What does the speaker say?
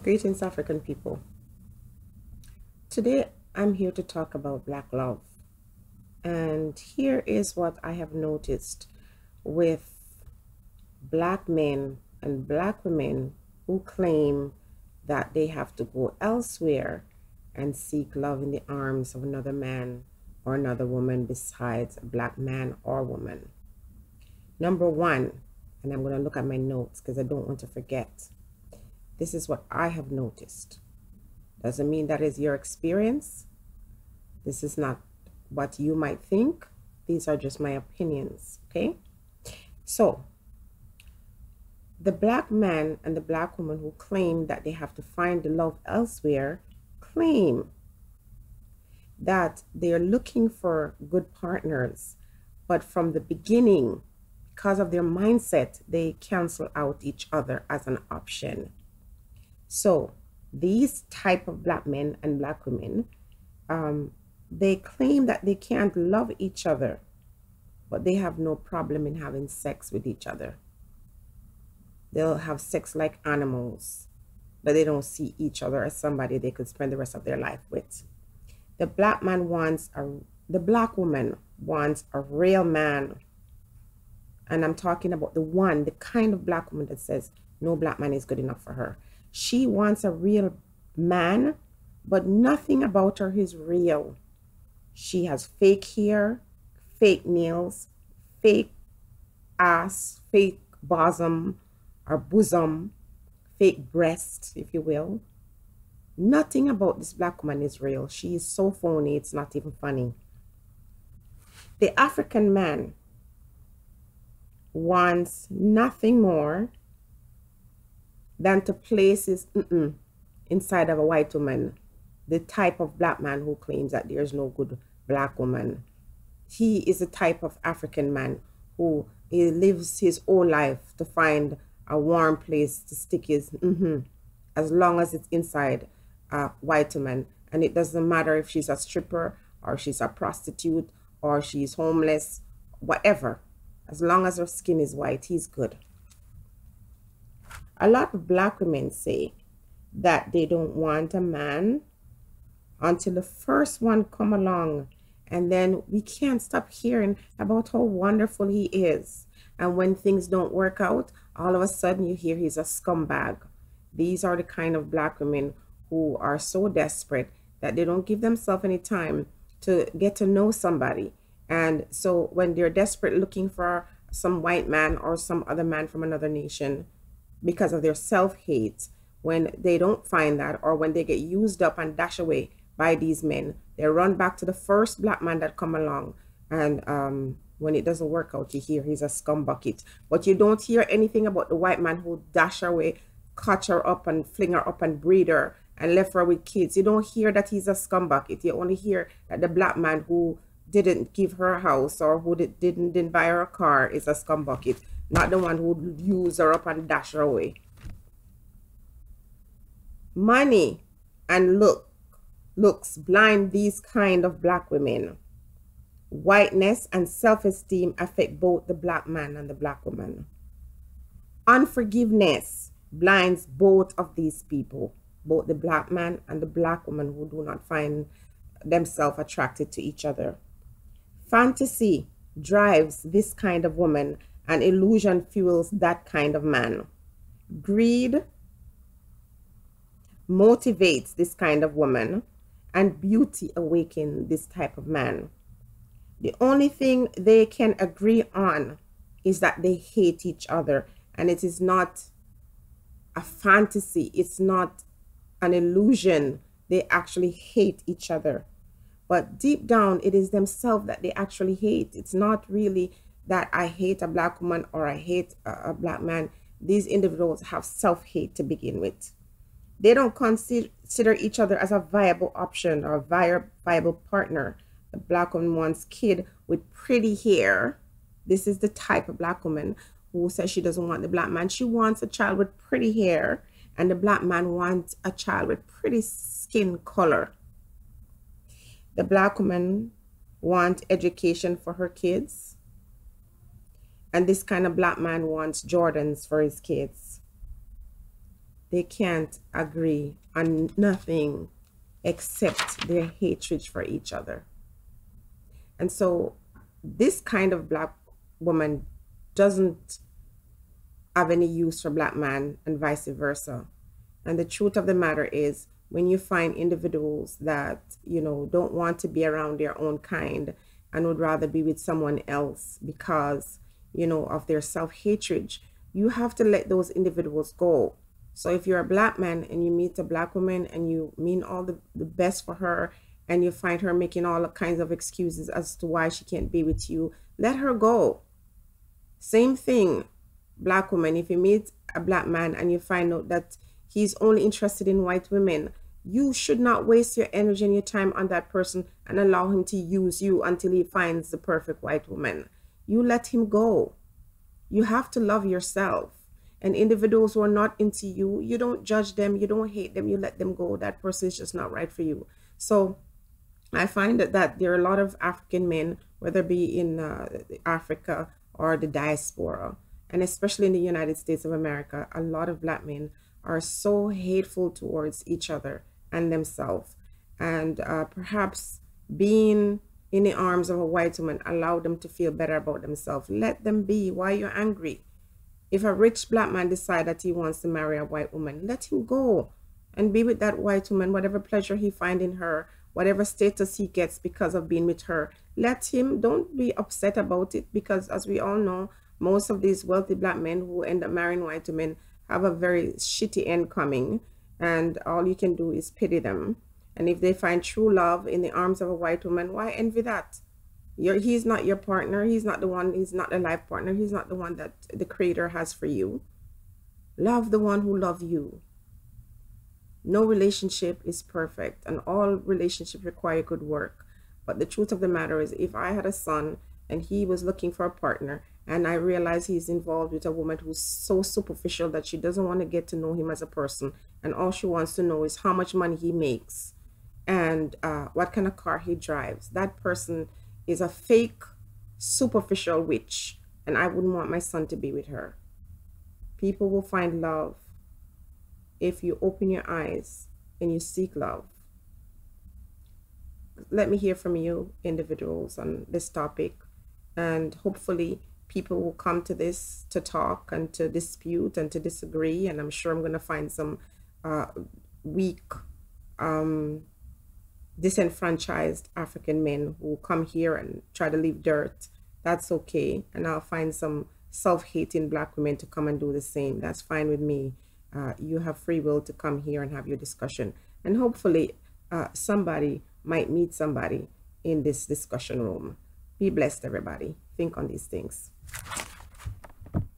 Greetings, African people. Today, I'm here to talk about Black love. And here is what I have noticed with Black men and Black women who claim that they have to go elsewhere and seek love in the arms of another man or another woman besides a Black man or woman. Number one, and I'm going to look at my notes because I don't want to forget. This is what I have noticed. Doesn't mean that is your experience. This is not what you might think. These are just my opinions, okay? So, the Black man and the Black woman who claim that they have to find the love elsewhere claim that they're looking for good partners, but from the beginning, because of their mindset, they cancel out each other as an option. So these type of Black men and Black women, they claim that they can't love each other, but they have no problem in having sex with each other. They'll have sex like animals, but they don't see each other as somebody they could spend the rest of their life with. The Black man the Black woman wants a real man. And I'm talking about the kind of Black woman that says no Black man is good enough for her. She wants a real man, but nothing about her is real. She has fake hair, fake nails, fake ass, fake bosom or bosom, fake breast, if you will. Nothing about this Black woman is real. She is so phony, it's not even funny. The African man wants nothing more than to place his inside of a white woman, the type of Black man who claims that there's no good Black woman. He is a type of African man who lives his whole life to find a warm place to stick his as long as it's inside a white woman. And it doesn't matter if she's a stripper or she's a prostitute or she's homeless, whatever. As long as her skin is white, he's good. A lot of Black women say that they don't want a man until the first one come along, and then we can't stop hearing about how wonderful he is. And when things don't work out, all of a sudden you hear he's a scumbag. These are the kind of Black women who are so desperate that they don't give themselves any time to get to know somebody. And so when they're desperate looking for some white man or some other man from another nation, because of their self-hate, when they don't find that, or when they get used up and dashed away by these men, they run back to the first Black man that come along. And when it doesn't work out, you hear he's a scumbucket. But you don't hear anything about the white man who dash her away, catch her up and fling her up and breed her and left her with kids. You don't hear that he's a scumbucket. You only hear that the Black man who didn't give her a house or who didn't buy her a car is a scumbucket, not the one who use her up and dash her away. Money and looks blind these kind of Black women. Whiteness and self-esteem affect both the Black man and the Black woman. Unforgiveness blinds both of these people, both the Black man and the Black woman who do not find themselves attracted to each other. Fantasy drives this kind of woman, and illusion fuels that kind of man. Greed motivates this kind of woman, and beauty awakens this type of man. The only thing they can agree on is that they hate each other, and it is not a fantasy. It's not an illusion. They actually hate each other. But deep down, it is themselves that they actually hate. It's not really that I hate a Black woman or I hate a Black man. These individuals have self-hate to begin with. They don't consider each other as a viable option or a viable partner. The Black woman wants a kid with pretty hair. This is the type of Black woman who says she doesn't want the Black man. She wants a child with pretty hair, and the Black man wants a child with pretty skin color. The Black woman wants education for her kids, and this kind of Black man wants Jordans for his kids. they can't agree on nothing except their hatred for each other. And so this kind of black woman doesn't have any use for black man and vice versa. And the truth of the matter is, when you find individuals that, don't want to be around their own kind and would rather be with someone else because, of their self-hatred, you have to let those individuals go. So if you're a black man and you meet a black woman and you mean all the best for her, and you find her making all kinds of excuses as to why she can't be with you, let her go. Same thing, black woman, if you meet a black man and you find out that he's only interested in white women, you should not waste your energy and your time on that person and allow him to use you until he finds the perfect white woman. You let him go. You have to love yourself. And individuals who are not into you, you don't judge them, you don't hate them, you let them go. That person is just not right for you. So I find that there are a lot of African men, whether it be in Africa or the diaspora, and especially in the United States of America, a lot of black men are so hateful towards each other and themselves. And perhaps being in the arms of a white woman allow them to feel better about themselves. Let them be. Why you're angry? If a rich black man decides that he wants to marry a white woman, let him go and be with that white woman, whatever pleasure he finds in her, whatever status he gets because of being with her. Let him. Don't be upset about it, because as we all know, most of these wealthy black men who end up marrying white women have a very shitty end coming, and all you can do is pity them. And if they find true love in the arms of a white woman, why envy that? He's not your partner. He's not the one. He's not the life partner. He's not the one that the Creator has for you. Love the one who loves you. No relationship is perfect, and all relationships require good work. But the truth of the matter is, if I had a son and he was looking for a partner, and I realize he's involved with a woman who's so superficial that she doesn't want to get to know him as a person, and all she wants to know is how much money he makes and what kind of car he drives, that person is a fake, superficial witch, and I wouldn't want my son to be with her. People will find love if you open your eyes and you seek love. Let me hear from you, individuals, on this topic, and hopefully people will come to this to talk and to dispute and to disagree, and I'm sure I'm going to find some weak, disenfranchised African men who come here and try to leave dirt. That's okay. And I'll find some self-hating black women to come and do the same. That's fine with me. You have free will to come here and have your discussion. And hopefully somebody might meet somebody in this discussion room. Be blessed, everybody. Think on these things.